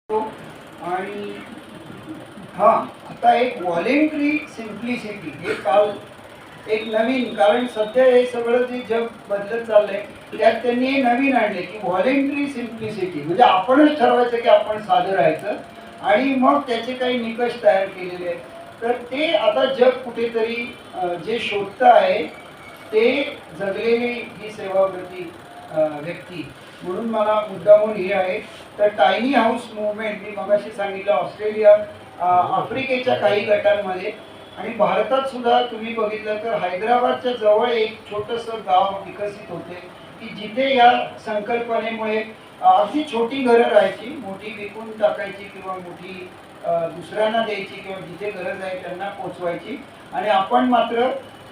आणि हां, आता एक व्हॉलेंटरी सिम्प्लिसिटी हे काल एक नवीन, कारण सध्या हे सगळं जे जग बदलत चाललंय त्यात त्यांनी हे नवीन आणले की व्हॉलेंटरी सिम्प्लिसिटी, म्हणजे आपणच ठरवायचं की आपण साधं राहायचं आणि मग त्याचे काही निकष तयार केलेले आहेत. तर ते आता जग कुठेतरी जे शोधतं आहे ते जगलेली ही सेवाव्रती व्यक्ती म्हणून मला मुद्दामून हे आहे. तर टायनी हाऊस मुवमेंट मी मगाशी सांगितलं ऑस्ट्रेलिया, आफ्रिकेच्या काही गटांमध्ये आणि भारतात सुद्धा तुम्ही बघितलं तर हैदराबादच्या जवळ एक छोटंसं गाव विकसित होते की जिथे या संकल्पनेमुळे अगदी छोटी घरं राहायची, मोठी विकून टाकायची किंवा मोठी दुसऱ्यांना द्यायची किंवा जिथे गरज आहे त्यांना पोचवायची आणि आपण मात्र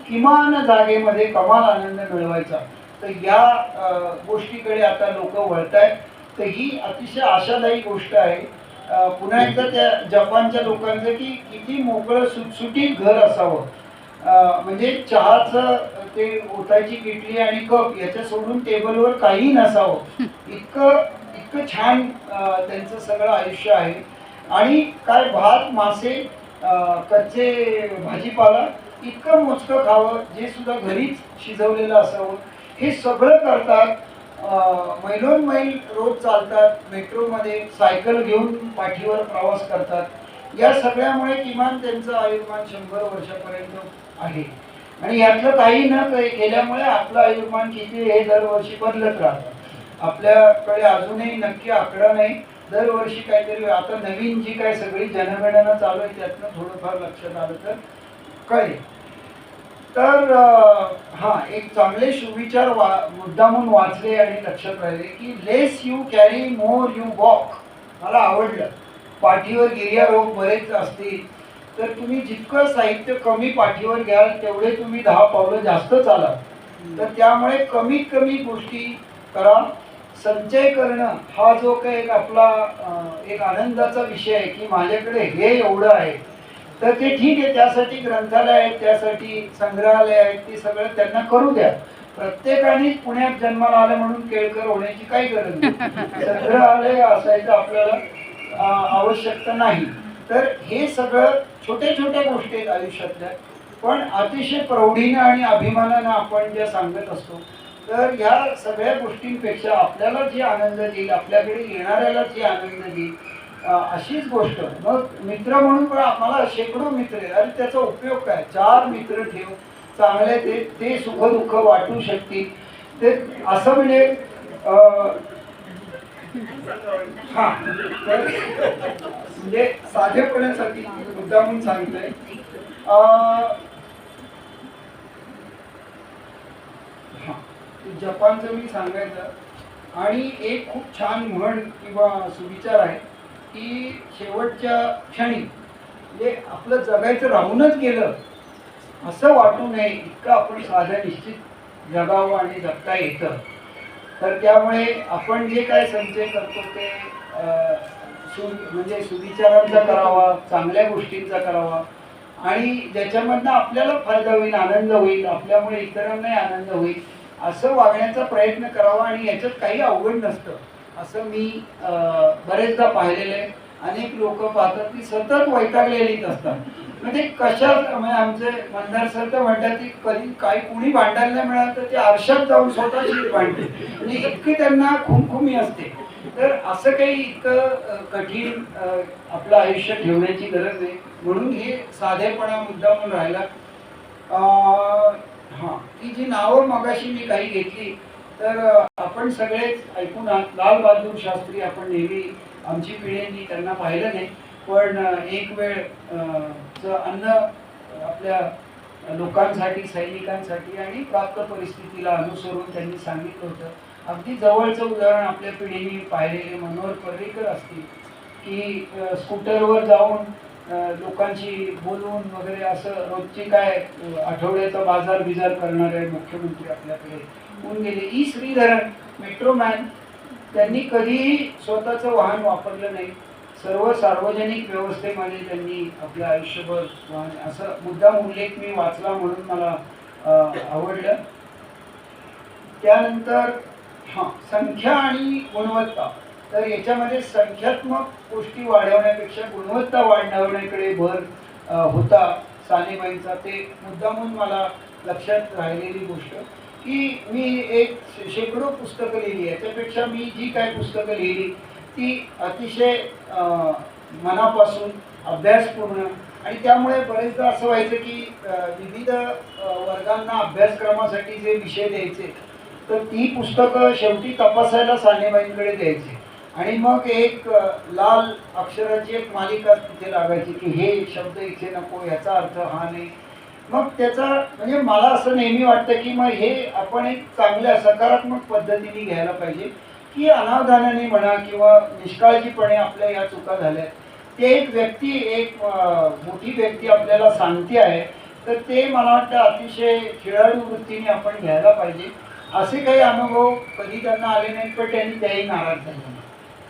किमान जागेमध्ये कमाल आनंद मिळवायचा. तर या गोष्टीकडे आता लोक वळत आहेत. तर ही अतिशय आशादायी गोष्ट आहे. पुन्हा एकदा त्या जपानच्या लोकांचं की किती मोकळं सुटसुटीत घर असावं, म्हणजे चहाचं ते ओतायची किटली आणि कप याच्या सोडून टेबलवर काही नसावं, इतकं इतकं छान त्यांचं सगळं आयुष्य आहे. आणि काय भात मासे कच्चे भाजीपाला इतकं मोजकं खावं जे सुद्धा घरीच शिजवलेलं असावं, हे सगळं करतात. मैलोनमैल रोज चालतात, मेट्रोमध्ये सायकल घेऊन पाठीवर प्रवास करतात. या सगळ्यामुळे किमान त्यांचं आयुर्मान 100 वर्षापर्यंत आहे. आणि यातलं काही न केल्यामुळे आपलं आयुर्मान किती हे दरवर्षी बदलत राहतं. आपल्याकडे अजूनही नक्की आकडा नाही. दरवर्षी काहीतरी आता नवीन जी काय सगळी जनगणना चालू आहे त्यातनं थोडंफार लक्षात आलं तर कळेल. तर हां, एक चांगले सुविचार मुद्दामून वाचले आणि लक्षात राहिले की less you carry more you walk. मला आवडलं. पाठीवर गिर्यारोग बरेच असतील तर तुम्ही जितकं साहित्य कमी पाठीवर घ्याल तेवढे तुम्ही 10 पावलं जास्त चालाल. तर त्यामुळे कमीत कमी गोष्टी करा. संचय करणं हा जो काही एक आपला एक आनंदाचा विषय आहे की माझ्याकडे हे एवढं आहे, तर ते ठीक आहे. त्यासाठी ग्रंथालय आहेत, त्यासाठी संग्रहालय आहेत, ते सगळं त्यांना करू द्या. प्रत्येकाने पुण्यात जन्माला आलं म्हणून केळकर होण्याची काही गरज नाही. संग्रहालय असायचं आपल्याला आवश्यकता नाही. तर हे सगळं छोट्या छोट्या गोष्टी आहेत आयुष्यातल्या, पण अतिशय प्रौढीनं आणि अभिमानानं आपण ज्या सांगत असतो. तर ह्या सगळ्या गोष्टींपेक्षा आपल्याला जे आनंद देईल, आपल्याकडे येणाऱ्याला जे आनंद देईल अशीच गोष्ट. मग मित्र म्हणून पण आम्हाला शेकडो मित्र आहेत. अरे त्याचा उपयोग काय? 4 मित्र ठेव चांगले, ते सुख दुःख वाटू शकतील. ते असं म्हणजे हां, म्हणजे साधेपणासाठी मुद्दामून सांगतोय. हां, जपानचं मी सांगायचं. आणि एक खूप छान म्हण किंवा सुविचार आहे की शेवटच्या क्षणी म्हणजे आपलं जगायचं राहूनच गेलं असं वाटू नये, इतकं आपण साधं निश्चित जगावं आणि जगता येतं. तर त्यामुळे आपण जे काय संचय करतो ते म्हणजे सुविचारांचा करावा, चांगल्या गोष्टींचा करावा आणि ज्याच्यामधनं आपल्याला फायदा होईल, आनंद होईल, आपल्यामुळे इतरांनाही आनंद होईल असं वागण्याचा प्रयत्न करावा. आणि याच्यात काही अवघड नसतं असं मी बरेचदा पाहिलेलं आहे. अनेक लोक पाहतात की सतत वैतागलेलीच असतात. म्हणजे कशात म्हणजे आमचे मंदार सर तर म्हणतात की कधी काही कुणी भांडायला नाही मिळालं तर ते आरशात जाऊन स्वतःशी भांडते, म्हणजे इतकी त्यांना खुमखुमी असते. तर असं काही इतकं कठीण आपलं आयुष्य ठेवण्याची गरज आहे. म्हणून हे साधेपणा मुद्दामून राहिला. हां, ही जी नावं मगाशी मी काही घेतली तर आपण सगळेच ऐकून लाल बहादूर शास्त्री आपण नेहमी आमची पिढींनी त्यांना पाहिलं नाही, पण एक वेळ अन्न आपल्या लोकांसाठी, सैनिकांसाठी आणि प्राप्त परिस्थितीला अनुसरून त्यांनी सांगितलं होतं. अगदी जवळचं उदाहरण आपल्या पिढीने पाहिलेले मनोहर पर्रीकर असतील की स्कूटरवर जाऊन लोकांशी बोलून वगैरे असं रोजची काय आठवड्याचा बाजार बिजार करणारे मुख्यमंत्री आपल्याकडे होऊन गेले. ई श्रीधरन मेट्रोमॅन, त्यांनी कधीही स्वतःचं वाहन वापरलं नाही. सर्व सार्वजनिक व्यवस्थेमध्ये त्यांनी आपलं आयुष्यभर वाहन, असं मुद्दाम उल्लेख मी वाचला म्हणून मला आवडलं. त्यानंतर हां, संख्या आणि गुणवत्ता. तर याच्यामध्ये संख्यात्मक गोष्टी वाढवण्यापेक्षा गुणवत्ता वाढवण्याकडे भर होता सानेबाईंचा. ते मुद्दामून मला लक्षात राहिलेली गोष्ट की मी एक शेकडो पुस्तकं लिहिली. याच्यापेक्षा मी जी काय पुस्तकं लिहिली ती अतिशय मनापासून अभ्यासपूर्ण, आणि त्यामुळे बरेचदा असं व्हायचं की विविध वर्गांना अभ्यासक्रमासाठी जे विषय द्यायचे तर ती पुस्तकं शेवटी तपासायला सानेबाईंकडे द्यायचे, आणि मग एक लाल अक्षराची एक मालिका तिथे लागायची की हे शब्द इथे नको, याचा अर्थ हा नाही. मग त्याचा म्हणजे मला असं नेहमी वाटतं की मग हे आपण एक चांगल्या सकारात्मक पद्धतीने घ्यायला पाहिजे की अनावधानाने म्हणा किंवा निष्काळजीपणे आपल्या या चुका झाल्या, ते एक व्यक्ती एक मोठी व्यक्ती आपल्याला सांगते आहे तर ते मला वाटतं अतिशय खेळाडू वृत्तीने आपण घ्यायला पाहिजे. असे काही अनुभव कधी त्यांना आले नाहीत, पण त्यांनी त्याही नाराज झाले.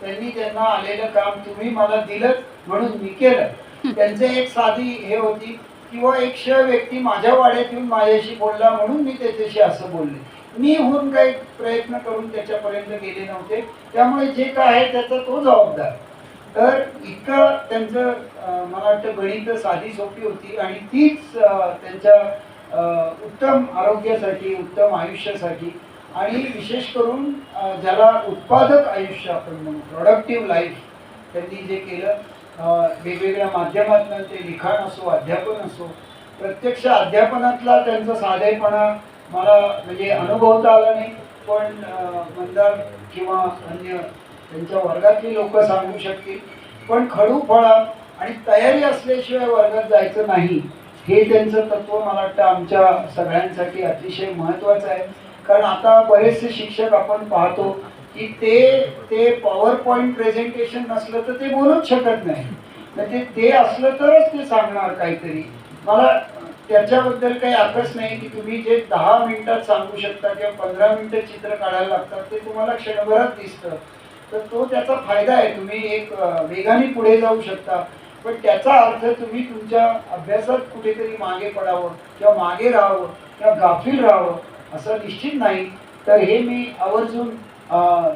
त्यांनी त्यांना आलेलं काम तुम्ही मला दिलं म्हणून मी केलं. त्यांचे एक साधी हे होती किंवा एक व्यक्ती माझ्या वाड्यात येऊन माझ्याशी बोलला म्हणून मी त्याच्याशी असं बोलले. मी होऊन काही प्रयत्न करून त्याच्यापर्यंत गेले नव्हते, त्यामुळे जे काय आहे त्याचा तो जबाबदार. तर इतकं त्यांचं मला वाटतं गणित साधी सोपी होती, आणि तीच त्यांच्या उत्तम आरोग्यासाठी, उत्तम आयुष्यासाठी, आणि विशेष करून ज्याला उत्पादक आयुष्य आपण म्हणू, प्रोडक्टिव्ह लाईफ त्यांनी जे केलं वेगवेगळ्या माध्यमातून, ते लिखाण असो, अध्यापन असो, प्रत्यक्ष अध्यापनातला त्यांचा साधेपणा मला म्हणजे अनुभवता आला नाही, पण मंदार किंवा अन्य त्यांच्या वर्गातली लोक सांगू शकतील. पण खडू फळा आणि तयारी असल्याशिवाय वर्गात जायचं नाही, हे त्यांचं तत्व मला वाटतं आमच्या सगळ्यांसाठी अतिशय महत्त्वाचं आहे. कारण आता बरेचसे शिक्षक आपण पाहतो की ते पॉवर पॉईंट प्रेझेंटेशन नसलं तर ते बोलूच शकत नाही, म्हणजे ते असलं तरच ते सांगणार काहीतरी. मला त्याच्याबद्दल काही आकस नाही की तुम्ही जे 10 मिनिटात सांगू शकता किंवा 15 मिनिटं चित्र काढायला लागतात ते तुम्हाला क्षणभरात दिसतं, तर तो त्याचा फायदा आहे. तुम्ही एक वेगाने पुढे जाऊ शकता, पण त्याचा अर्थ तुम्ही तुमच्या अभ्यासात कुठेतरी मागे पडावं किंवा मागे राहावं किंवा गाफील राहावं असं निश्चित नाही. तर हे मी आवर्जून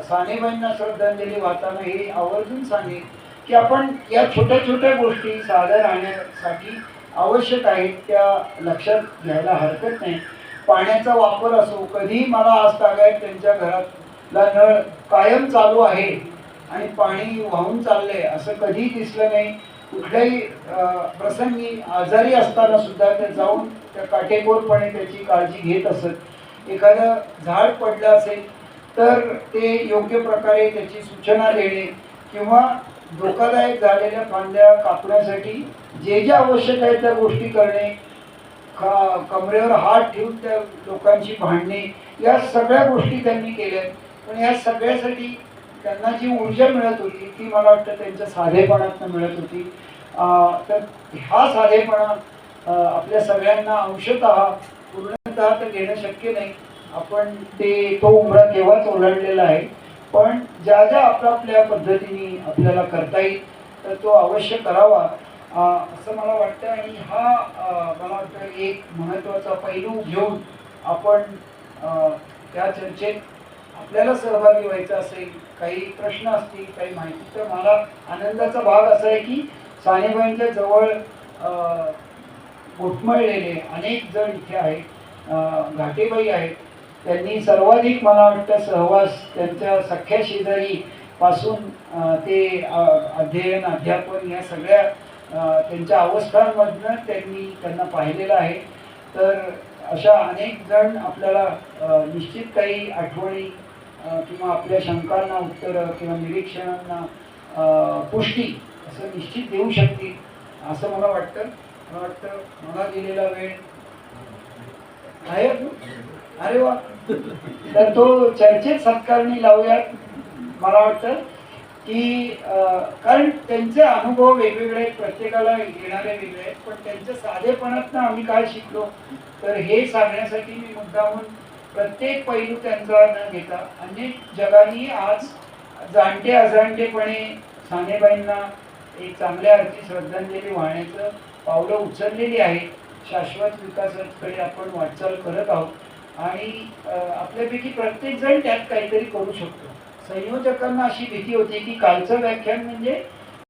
सानेबाईंना श्रद्धांजली वाहताना हे आवर्जून सांगेन की आपण या छोट्या छोट्या गोष्टी सादर राहण्यासाठी आवश्यक आहेत त्या लक्षात घ्यायला हरकत नाही. पाण्याचा वापर असो, कधी मला आज तागायत त्यांच्या घरातला नळ कायम चालू आहे आणि पाणी वाहून चाललंय असं कधी दिसलं नाही. कुठल्याही प्रसंगी आजारी असताना सुद्धा ते जाऊन त्या काटेकोरपणे त्याची काळजी घेत असत. एखादं झाड पडलं असेल तर ते योग्य प्रकारे त्याची सूचना देणे किंवा धोकादायक झालेल्या फांद्या कापण्यासाठी जे जे आवश्यक आहे त्या गोष्टी करणे, कमरेवर हात ठेवून त्या लोकांशी भांडणे, या सगळ्या गोष्टी त्यांनी केल्या. पण या सगळ्यासाठी त्यांना जी ऊर्जा मिळत होती ती मला वाटतं त्यांच्या साधेपणातून मिळत होती. तर हा साधेपणा आपल्या सगळ्यांना अंशतः पूर्णतः तर घेणं शक्य नाही. आपण तो उमरा केव्हाच ओलांडलेला आहे, पण ज्या ज्या आपापल्या पद्धतीने आपल्याला करता येईल तर तो अवश्य करावा असं मला वाटतं. आणि हा मला वाटतं एक महत्त्वाचा पैलू घेऊन आपण त्या चर्चेत आपल्याला सहभागी व्हायचं असेल, काही प्रश्न असतील, काही माहिती, तर मला आनंदाचा भाग असा आहे की सानेबाईंच्या जवळ घुटमळलेले अनेक जण इथे आहेत. घाटेबाई आहेत, त्यांनी सर्वाधिक मला वाटतं सहवास त्यांच्या सख्या शेजारी पासून ते अध्ययन अध्यापन या सगळ्या त्यांच्या अवस्थांमधनं त्यांना पाहिलेलं आहे. तर अशा अनेक जण आपल्याला निश्चित काही आठवणी किंवा आपल्या शंकांना उत्तरं किंवा निरीक्षणांना पुष्टी असं निश्चित देऊ शकतील असं मला वाटतं. मला दिलेला वेळ आहे. अरे वा, तर तो चर्चेत सत्कारणी लावूयात. मला वाटतं की कारण त्यांचे अनुभव वेगवेगळे आहेत, प्रत्येकाला येणारे वेगळे आहेत, पण त्यांच्या साधेपणातनं आम्ही काय शिकलो तर हे सांगण्यासाठी मी मुद्दामून प्रत्येक पैलू त्यांचा न घेता अनेक जगांनी आज जाणते अजाणतेपणे सानेबाईंना एक चांगल्या अर्थी श्रद्धांजली वाहण्याचं पावलं उचललेली आहेत. शाश्वत विकासाकडे आपण वाटचाल करत आहोत आणि आपल्यापैकी प्रत्येक जण त्यात काहीतरी करू शकतो. संयोजकांना अशी भीती होती की कालचं व्याख्यान म्हणजे